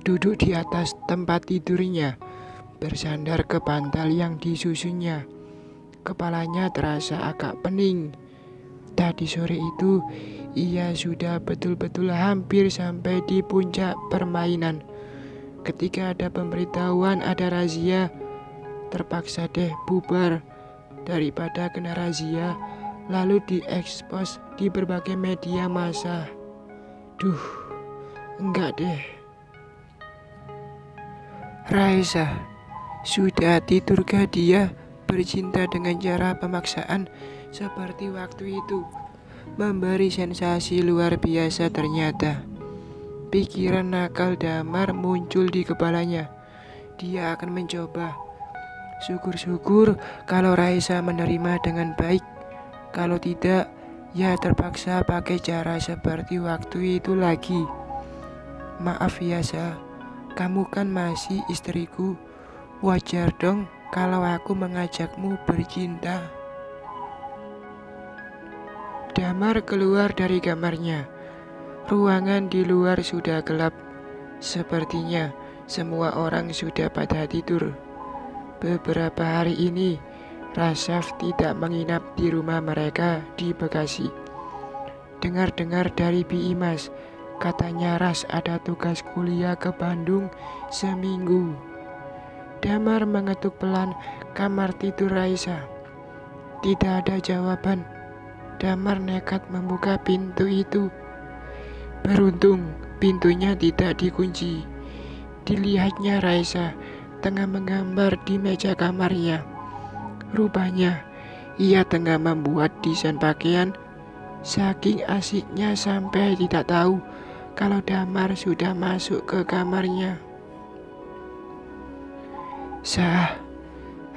duduk di atas tempat tidurnya, bersandar ke bantal yang disusunnya. Kepalanya terasa agak pening. Tadi sore itu, ia sudah betul-betul hampir sampai di puncak permainan. Ketika ada pemberitahuan ada razia, terpaksa deh bubar. Daripada kena razia, lalu diekspos di berbagai media massa. Duh, enggak deh. Raisa, sudah tidurkah dia bercinta dengan cara pemaksaan seperti waktu itu? Memberi sensasi luar biasa ternyata. Pikiran nakal Damar muncul di kepalanya. Dia akan mencoba. Syukur-syukur kalau Raisa menerima dengan baik. Kalau tidak, ya terpaksa pakai cara seperti waktu itu lagi. Maaf ya Sa, kamu kan masih istriku. Wajar dong kalau aku mengajakmu bercinta. Damar keluar dari kamarnya. Ruangan di luar sudah gelap. Sepertinya semua orang sudah pada tidur. Beberapa hari ini, Rasaf tidak menginap di rumah mereka di Bekasi. Dengar-dengar dari Bi Imas, katanya Ras ada tugas kuliah ke Bandung seminggu. Damar mengetuk pelan kamar tidur Raisa. Tidak ada jawaban. Damar nekat membuka pintu itu. Beruntung pintunya tidak dikunci. Dilihatnya Raisa tengah menggambar di meja kamarnya. Rupanya ia tengah membuat desain pakaian. Saking asiknya sampai tidak tahu kalau Damar sudah masuk ke kamarnya. Sah,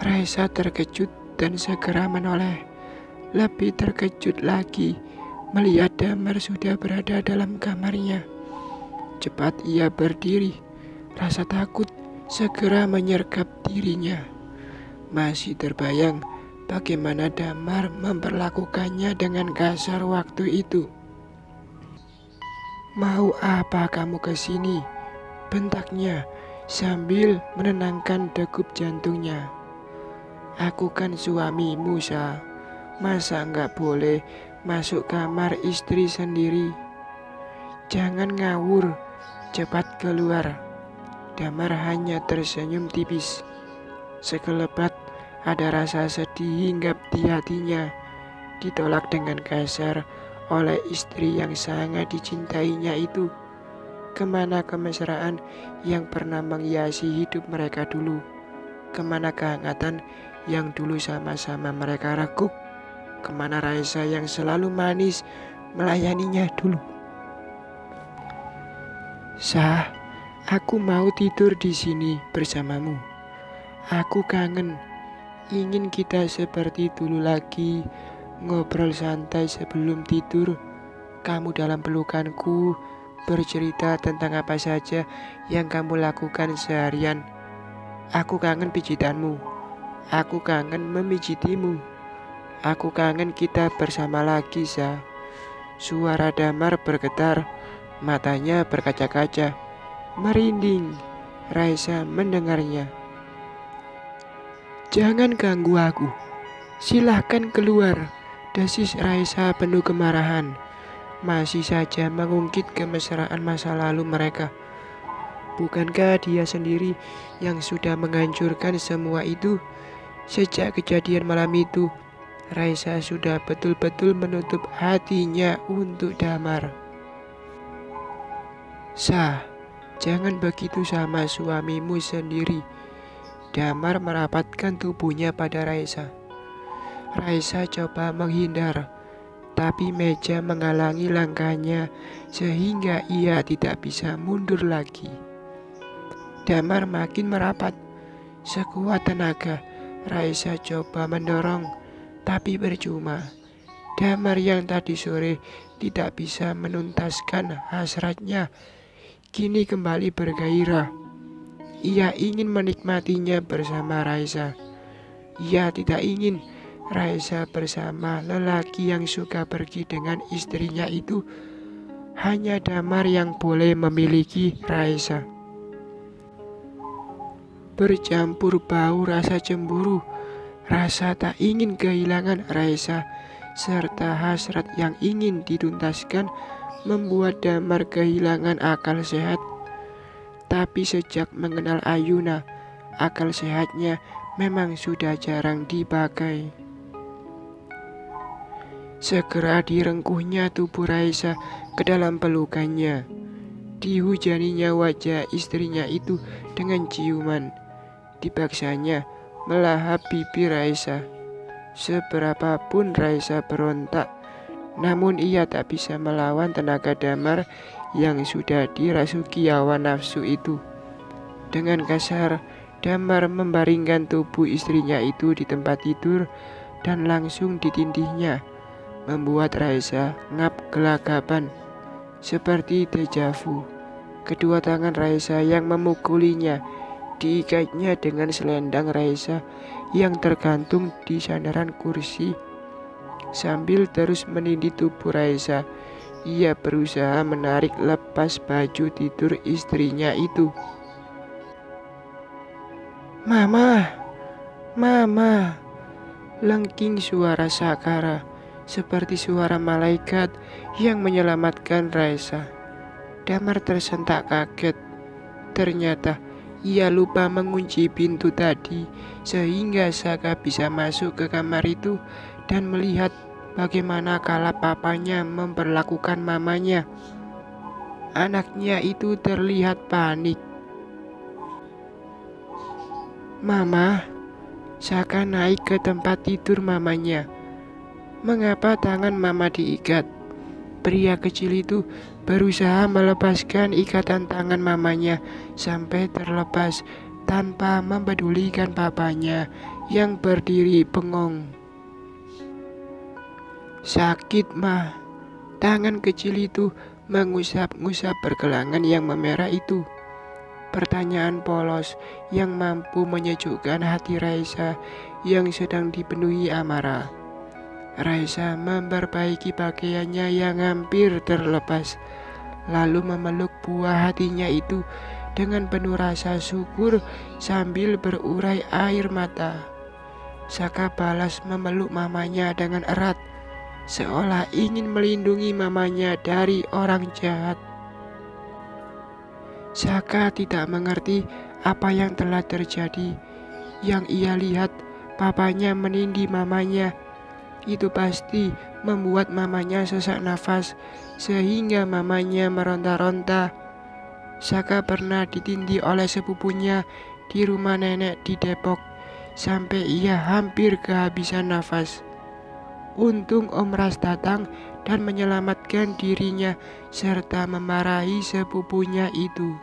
Raisa terkejut dan segera menoleh. Lebih terkejut lagi melihat Damar sudah berada dalam kamarnya. Cepat ia berdiri. Rasa takut segera menyergap dirinya. Masih terbayang bagaimana Damar memperlakukannya dengan kasar waktu itu. Mau apa kamu kesini? Bentaknya sambil menenangkan degup jantungnya. Aku kan suamimu, Sa. Masa nggak boleh masuk kamar istri sendiri? Jangan ngawur, cepat keluar. Damar hanya tersenyum tipis. Sekelebat ada rasa sedih hinggap di hatinya. Ditolak dengan kasar oleh istri yang sangat dicintainya itu. Kemana kemesraan yang pernah menghiasi hidup mereka dulu? Kemana kehangatan yang dulu sama-sama mereka raguk? Kemana Raisa yang selalu manis melayaninya dulu? Sah, aku mau tidur di sini bersamamu. Aku kangen, ingin kita seperti dulu lagi, ngobrol santai sebelum tidur. Kamu dalam pelukanku, bercerita tentang apa saja yang kamu lakukan seharian. Aku kangen pijitanmu, aku kangen memijitimu. Aku kangen kita bersama lagi, Sa. Suara Damar bergetar, matanya berkaca-kaca. Merinding, Raisa mendengarnya. Jangan ganggu aku, silahkan keluar, desis Raisa penuh kemarahan. Masih saja mengungkit kemesraan masa lalu mereka. Bukankah dia sendiri yang sudah menghancurkan semua itu? Sejak kejadian malam itu, Raisa sudah betul-betul menutup hatinya untuk Damar. Sa, jangan begitu sama suamimu sendiri. Damar merapatkan tubuhnya pada Raisa. Raisa coba menghindar, tapi meja menghalangi langkahnya sehingga ia tidak bisa mundur lagi. Damar makin merapat. Sekuat tenaga, Raisa coba mendorong, tapi percuma. Damar yang tadi sore tidak bisa menuntaskan hasratnya, kini kembali bergairah. Ia ingin menikmatinya bersama Raisa. Ia tidak ingin Raisa bersama lelaki yang suka pergi dengan istrinya itu. Hanya Damar yang boleh memiliki Raisa. bercampur bau rasa cemburu, rasa tak ingin kehilangan Raisa, serta hasrat yang ingin dituntaskan membuat Damar kehilangan akal sehat. Tapi sejak mengenal Ayuna, akal sehatnya memang sudah jarang dipakai. Segera direngkuhnya tubuh Raisa ke dalam pelukannya. Dihujaninya wajah istrinya itu dengan ciuman. Dipaksanya melahap pipi Raisa. Seberapapun Raisa berontak, namun ia tak bisa melawan tenaga Damar yang sudah dirasuki hawa nafsu itu. Dengan kasar, Damar membaringkan tubuh istrinya itu di tempat tidur dan langsung ditindihnya, membuat Raisa ngap gelagapan. Seperti dejavu, kedua tangan Raisa yang memukulinya diikatnya dengan selendang Raisa yang tergantung di sandaran kursi. Sambil terus menindih tubuh Raisa, ia berusaha menarik lepas baju tidur istrinya itu. "Mama, Mama!" Lengking suara Sakara, seperti suara malaikat yang menyelamatkan Raisa. Damar tersentak kaget. Ternyata ia lupa mengunci pintu tadi, sehingga Saka bisa masuk ke kamar itu dan melihat bagaimana kala papanya memperlakukan mamanya. Anaknya itu terlihat panik. "Mama," Saka naik ke tempat tidur mamanya. "Mengapa tangan mama diikat?" Pria kecil itu berusaha melepaskan ikatan tangan mamanya sampai terlepas tanpa mempedulikan papanya yang berdiri bengong. "Sakit, Ma." Tangan kecil itu mengusap-ngusap pergelangan yang memerah itu. Pertanyaan polos yang mampu menyejukkan hati Raisa yang sedang dipenuhi amarah. Raisa memperbaiki pakaiannya yang hampir terlepas, lalu memeluk buah hatinya itu dengan penuh rasa syukur sambil berurai air mata. Saka balas memeluk mamanya dengan erat, seolah ingin melindungi mamanya dari orang jahat. Saka tidak mengerti apa yang telah terjadi. Yang ia lihat, papanya menindih mamanya. Itu pasti membuat mamanya sesak nafas, sehingga mamanya meronta-ronta. Saka pernah ditindih oleh sepupunya di rumah nenek di Depok, sampai ia hampir kehabisan nafas. Untung Om Ras datang dan menyelamatkan dirinya serta memarahi sepupunya itu.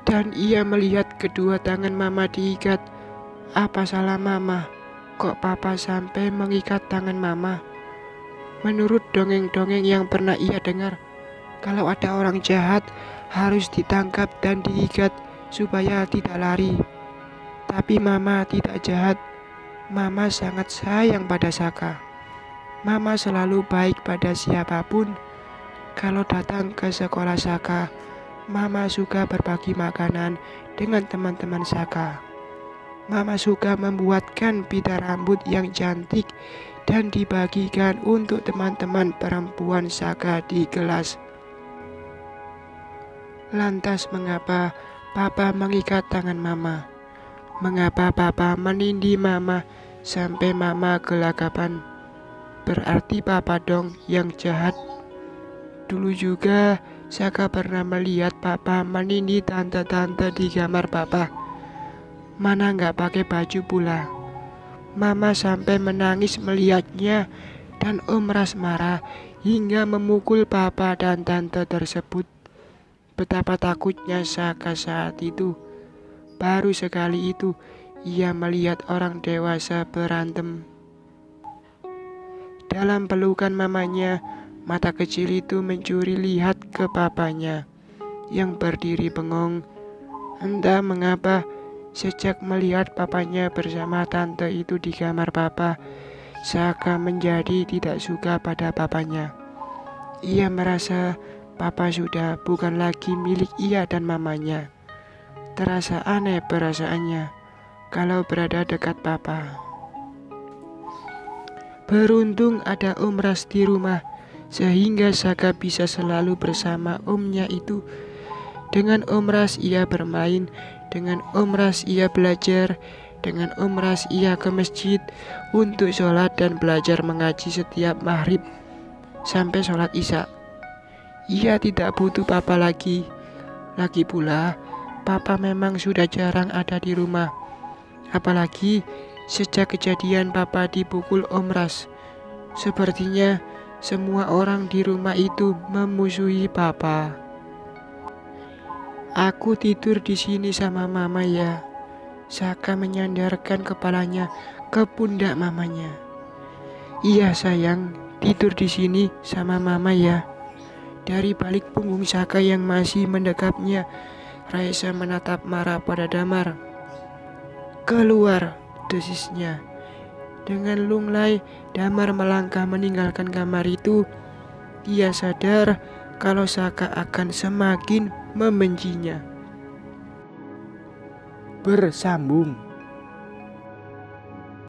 Dan ia melihat kedua tangan mama diikat. Apa salah mama? Kok papa sampai mengikat tangan mama? Menurut dongeng-dongeng yang pernah ia dengar, kalau ada orang jahat harus ditangkap dan diikat supaya tidak lari. Tapi mama tidak jahat. Mama sangat sayang pada Saka. Mama selalu baik pada siapapun. Kalau datang ke sekolah Saka, mama suka berbagi makanan dengan teman-teman Saka. Mama suka membuatkan pita rambut yang cantik dan dibagikan untuk teman-teman perempuan Saka di kelas. Lantas mengapa papa mengikat tangan mama? Mengapa papa menindih mama sampai mama gelagapan? Berarti papa dong yang jahat. Dulu juga Saka pernah melihat papa menindih tante-tante di kamar papa. Mana nggak pakai baju pula. Mama sampai menangis melihatnya dan Om Ras marah hingga memukul papa dan tante tersebut. Betapa takutnya Saka saat itu. Baru sekali itu ia melihat orang dewasa berantem. Dalam pelukan mamanya, mata kecil itu mencuri lihat ke papanya yang berdiri bengong. Entah mengapa, sejak melihat papanya bersama tante itu di kamar papa, Saka menjadi tidak suka pada papanya. Ia merasa papa sudah bukan lagi milik ia dan mamanya. Terasa aneh perasaannya kalau berada dekat papa. Beruntung ada Om Ras di rumah, sehingga Saka bisa selalu bersama omnya itu. Dengan Om Ras ia bermain, dengan Om Ras ia belajar, dengan Om Ras ia ke masjid untuk sholat dan belajar mengaji setiap maghrib sampai sholat isya. Ia tidak butuh papa lagi. Lagi pula, papa memang sudah jarang ada di rumah. Apalagi sejak kejadian papa dipukul Om Ras. Sepertinya semua orang di rumah itu memusuhi papa. Aku tidur di sini sama mama ya. Saka menyandarkan kepalanya ke pundak mamanya. Iya sayang, tidur di sini sama mama ya. Dari balik punggung Saka yang masih mendekapnya, Raisa menatap marah pada Damar. Keluar, desisnya. Dengan lunglai, Damar melangkah meninggalkan kamar itu. Ia sadar kalau Saka akan semakin membencinya. Bersambung.